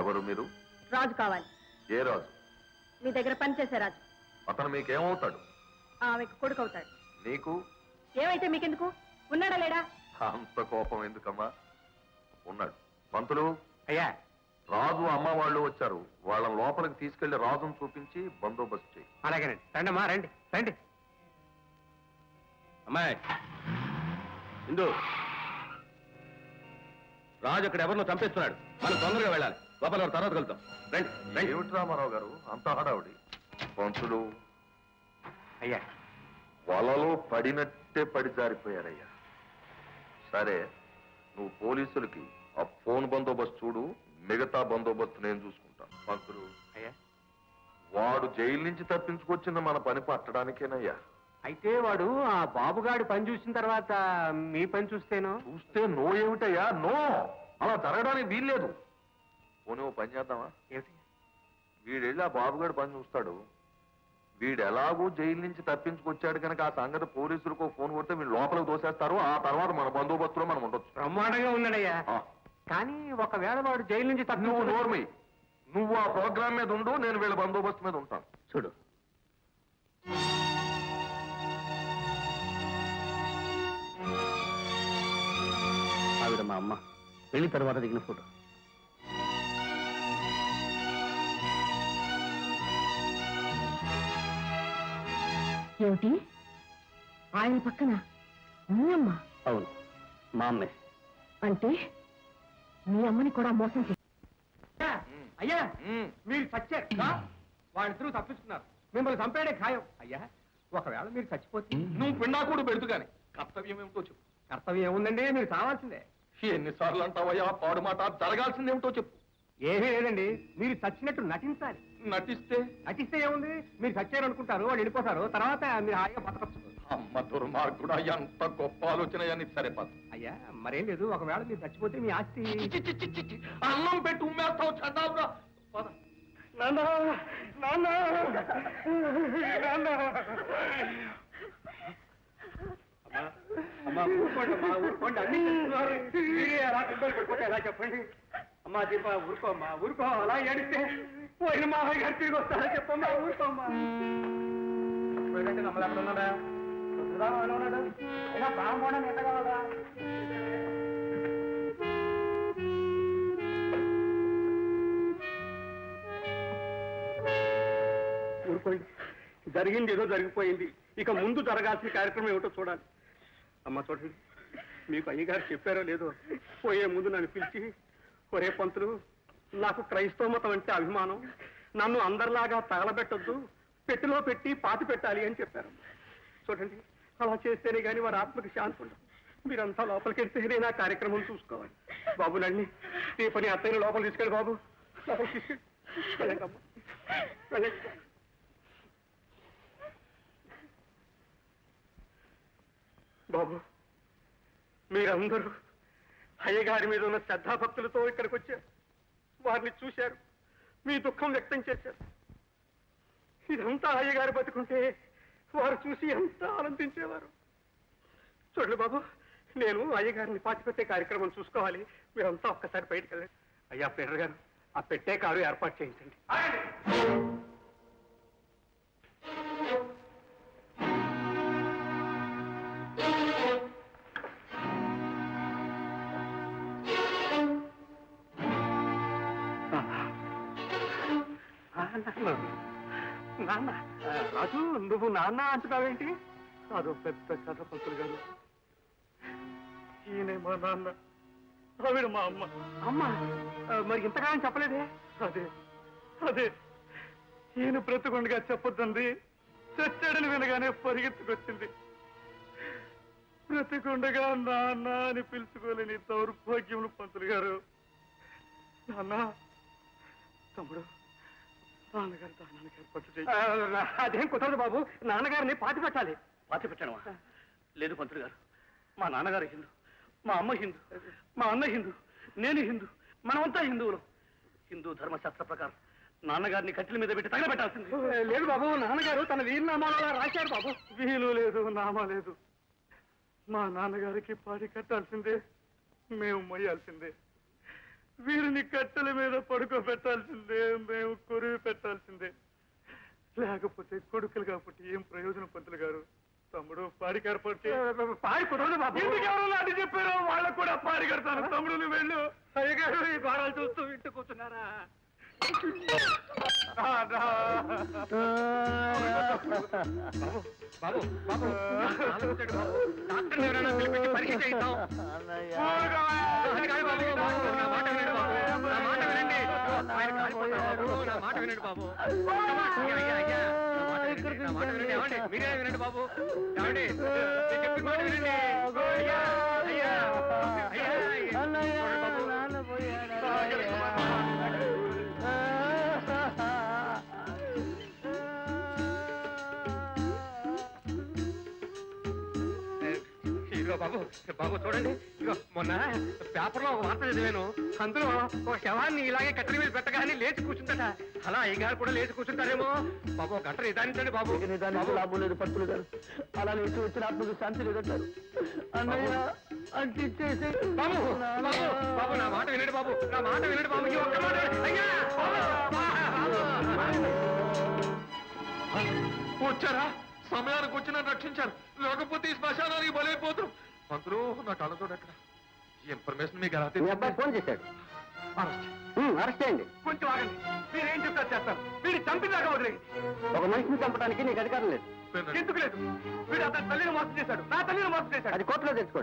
ఎవరు మీరు? రాజు కావాలి. ఏ రాజు? మీ దగ్గర పనిచేసే రాజు. అతను మీకేమవుతాడు? ఆమెకు కొడుకు అవుతాడు. నీకు? ఏమైతే మీకెందుకు? ఉన్నాడా లేడా? అంత కోపం ఎందుకమ్మా? ఉన్నాడు. పంతులు. అయ్యా. రాజు అమ్మ వాళ్ళు వచ్చారు. వాళ్ళ లోపలికి తీసుకెళ్లి రాజును చూపించి బందోబస్తు చేయి. అలాగేనండి. రండి అమ్మా, రండి రండి. అమ్మాయి ఇందు, రాజు అక్కడ ఎవరినో చంపేస్తున్నాడు. మనం తొందరగా వెళ్ళాలి. లోపల తర్వాత కలుద్దాం. రండి రండి. ఏమిటి రామారావు గారు అంత హడావుడి? పంతులు. అయ్యా. వలలో పడినట్టే పడి జారిపోయారయ్యా. సరే, నువ్వు పోలీసులకి ఆ ఫోన్ బందోబస్తు చూడు. మిగతా బందోబస్తు నేను చూసుకుంటాను. పంతులు. అయ్యా. వాడు జైలు నుంచి తప్పించుకొచ్చింది మన పని పట్టడానికేనయ్యా. అయితే వాడు ఆ బాబుగాడి పని చూసిన తర్వాత మీ పని చూస్తేనో? చూస్తే నో ఏమిటయ్యా? నో, అలా జరగడానికి వీల్లేదు. పోనీ ఓ పని చేద్దామా? ఏమిటి? వీడెళ్ళి ఆ బాబుగాడి పని చూస్తాడు. వీడు ఎలాగూ జైలు నుంచి తప్పించుకొచ్చాడు కనుక ఆ సంగతి పోలీసులకు ఫోన్ కొడితే వీళ్ళు లోపలికి దోసేస్తారు. ఆ తర్వాత మన బందోబస్తులో మనం ఉండొచ్చు. బ్రహ్మాండంగా ఉన్నాడయ్యా. కానీ ఒకవేళ వాడు జైలు నుంచి నువ్వు నోర్మి, నువ్వు ఆ ప్రోగ్రామ్ మీద ఉండు, నేను వీళ్ళ బందోబస్తు మీద ఉంటాను. చూడు, ఆవిడ మా అమ్మ పెళ్లి తర్వాత దిగిన ఫోటో. ఏమిటి? ఆయన పక్కన మీ అమ్మ? అవును, మా అమ్మే. అంటే మీ అమ్మని కూడా మోసం చేసి. అయ్యా, మీరు చచ్చారు. వాళ్ళిద్దరూ తప్పించుకున్నారు. మిమ్మల్ని చంపేడే ఖాయం. అయ్యా, ఒకవేళ మీరు చచ్చిపోతే నువ్వు పిండాకుడు పెడుతు కానీ కర్తవ్యం ఏమిటో చెప్పు. కర్తవ్యం ఏముందండి? మీరు చావాల్సిందే. ఎన్నిసార్లు అంటావయ్యా పాడు మాట? జరగాల్సిందేమిటో చెప్పు. ఏమీ లేదండి, మీరు చచ్చినట్టు నటించాలి. నటిస్తే ఏముంది? మీరు చచ్చారు అనుకుంటారు, వాళ్ళు వెళ్ళిపోతారు. తర్వాత మీరు హాయిగా బతకచ్చు. అమ్మ దుర్మార్గుడా, ఎంత గొప్ప ఆలోచన అని. సరే పద. అయ్యా, మరేం లేదు. ఒకవేళ మీరు చచ్చిపోతే మీ ఆస్తి. అన్నం పెట్టి ఉమ్మేస్తావు చండాలురా. పద. నాన్న, నాన్న, నాన్న. అమ్మా, ఊరుకోండి అమ్మా, ఊరుకోండి. అన్ని చెప్తున్నారు. మీరే అలా ఇబ్బంది పడిపోతే ఎలా చెప్పండి? అమ్మా దీప, ఊరుకో అమ్మా, ఊరుకో. అలా ఏడిస్తే పోయిన మామయ్య గారు తిరిగి వస్తారా? చెప్పమ్మా, ఊరుకోమ్మా. నమ్మలు ఎక్కడ ఉన్నాడా? ఉన్నాడు. అయినా బ్రాహ్మణం ఎంత కావాలా? ఊరుకోండి. జరిగింది ఏదో జరిగిపోయింది. ఇక ముందు జరగాల్సిన కార్యక్రమం ఏమిటో చూడాలి. అమ్మ చూడండి, మీకు అయ్యగారు చెప్పారో లేదో, పోయే ముందు నన్ను పిలిచి, ఒరే పంతులు, నాకు క్రైస్తవ మతం అంటే అభిమానం, నన్ను అందరిలాగా తగలబెట్టొద్దు, పెట్టిలో పెట్టి పాతి పెట్టాలి అని చెప్పారు. చూడండి, అలా చేస్తేనే కానీ వారి ఆత్మకి శాంతి ఉండదు. మీరంతా లోపలికి వెళ్తేనే నా కార్యక్రమం చూసుకోవాలి. బాబు నండి, ఈ పని అత్తయ్య లోపల తీసుకెళ్ళి. బాబు లోపలికి తీసుకెళ్ళి. వెళ్ళండమ్మా, వెళ్ళండి. బాబు, మీరందరూ అయ్యగారి మీద ఉన్న శ్రద్ధాభక్తులతో ఇక్కడికి వచ్చారు. వారిని చూశారు, మీ దుఃఖం వ్యక్తం చేశారు. ఇదంతా అయ్యగారు బతుకుంటే వారు చూసి ఎంత ఆనందించేవారు. చూడండి బాబు, నేను అయ్యగారిని పాతిపెట్టే కార్యక్రమం చూసుకోవాలి. మీరంతా ఒక్కసారి బయటకు వెళ్ళండి. అయ్యా పేరు గారు, ఆ పెట్టే కారు ఏర్పాటు చేయించండి. నాన్న, రాజు, నువ్వు నాన్న అంటున్నావేంటి? అదో పెద్ద కథ పంతులు గారు. ఈయనే మా నాన్న, ఆవిడ మా అమ్మ. అమ్మ మరి ఇంతకాలం చెప్పలేదే? అదే అదే ఈయన బ్రతుకుండగా చెప్పొద్దండి, చచ్చాడని వినగానే పరిగెత్తుకొచ్చింది. బ్రతికుండగా నాన్న అని పిలుచుకోలేని దౌర్భాగ్యములు పంతులు గారు. నాన్న, తమ్ముడు, నాన్నగారు దానానికి ఏర్పాటు చేయాలి. అదేం కుదరదు బాబు, నాన్నగారిని పాతి పెట్టాలి. పాతి పెట్టడం లేదు పంతులు గారు. మా నాన్నగారు హిందూ, మా అమ్మ హిందూ, మా అన్న హిందూ, నేను హిందూ, మనమంతా హిందువులు. హిందూ ధర్మశాస్త్ర ప్రకారం నాన్నగారిని కట్టెల మీద పెట్టి తగలబెట్టాల్సింది. లేదు బాబు, నాన్నగారు తన వీలునామాలో రాశారు బాబు. వీలు లేదు, నామా లేదు. మా నాన్నగారికి పాడి కట్టాల్సిందే, మేము మొయ్యాల్సిందే. వీరిని కట్టెల మీద పడుకోబెట్టాల్సిందే, మేము కొరివి పెట్టాల్సిందే. లేకపోతే కొడుకులు కాబట్టి ఏం ప్రయోజనం పంతులు గారు? తమ్ముడు పాడి కడపడితే పాడి కుదరదు బాబు. ఎందుకు ఎవరో అది చెప్పారో వాళ్ళకు కూడా పాడి కడతాను. తమ్ముడు నువ్వు వెళ్ళు. అయ్యగారు ఈ ద్వారాలు చూస్తూ ఇంటి కూర్చున్నారా? బాబు బాబు డాక్టర్ ఎవరైనా పిలిపించి పరీక్ష చేయిస్తాం. నా మాట వినండి బాబు, నా మాట వినండి. ఆయన కాలిపోతారు బాబు, నా మాట వినండి బాబు. అయ్యా అయ్యా నా మాట వినండి, నా మాట వినండి. ఏమండి మీరే వినండి బాబు. ఏమండి నేను చెప్పిన మాట వినండి. అయ్యా అయ్యా అయ్యా బాబు. ఇదిగో బాబు బాబు చూడండి, ఇదిగో మొన్న పేపర్లో ఒక వార్త చదివాను. అందులో ఒక శవాన్ని ఇలాగే కట్టెల మీద పెట్టగానే లేచి కూర్చుందట. అలా అయ్యగారు కూడా లేచి కూర్చుంటారేమో. బాబు గంట నిదానించండి బాబు. నిదానికి లాభం లేదు పంతులు గారు. అలా లేచి వచ్చిన ఆత్మకు శాంతి లేదంటారు. అన్నయ్య అంటించేసి బాబు బాబు బాబు నా మాట వినండి బాబు, నా మాట వినండి బాబు. ఈ ఒక్క మాట అయ్యా వచ్చారా? సమయానికి వచ్చి నన్ను రక్షించారు. లేకపోతే ఈ శ్మశానానికి బలైపోతాం. మంత్రులు నా కళ్ళతో ఎక్కడ ఈ ఇన్ఫర్మేషన్ మీకు ఎలా మీ అబ్బాయి ఫోన్ చేశాడు. అరెస్ట్ చేయండి. కొంచెం ఆగండి, మీరేం చెప్తారు చేస్తాను. వీడు చంపిదాకా వదిలేదు. ఒక మనిషిని చంపడానికి నీకు అధికారం లేదు. ఎందుకు లేదు? వీడు అతని తల్లిని మోసం చేశాడు, నా తల్లిని మోసం చేశాడు. అది కోర్టులో తెచ్చుకోండి.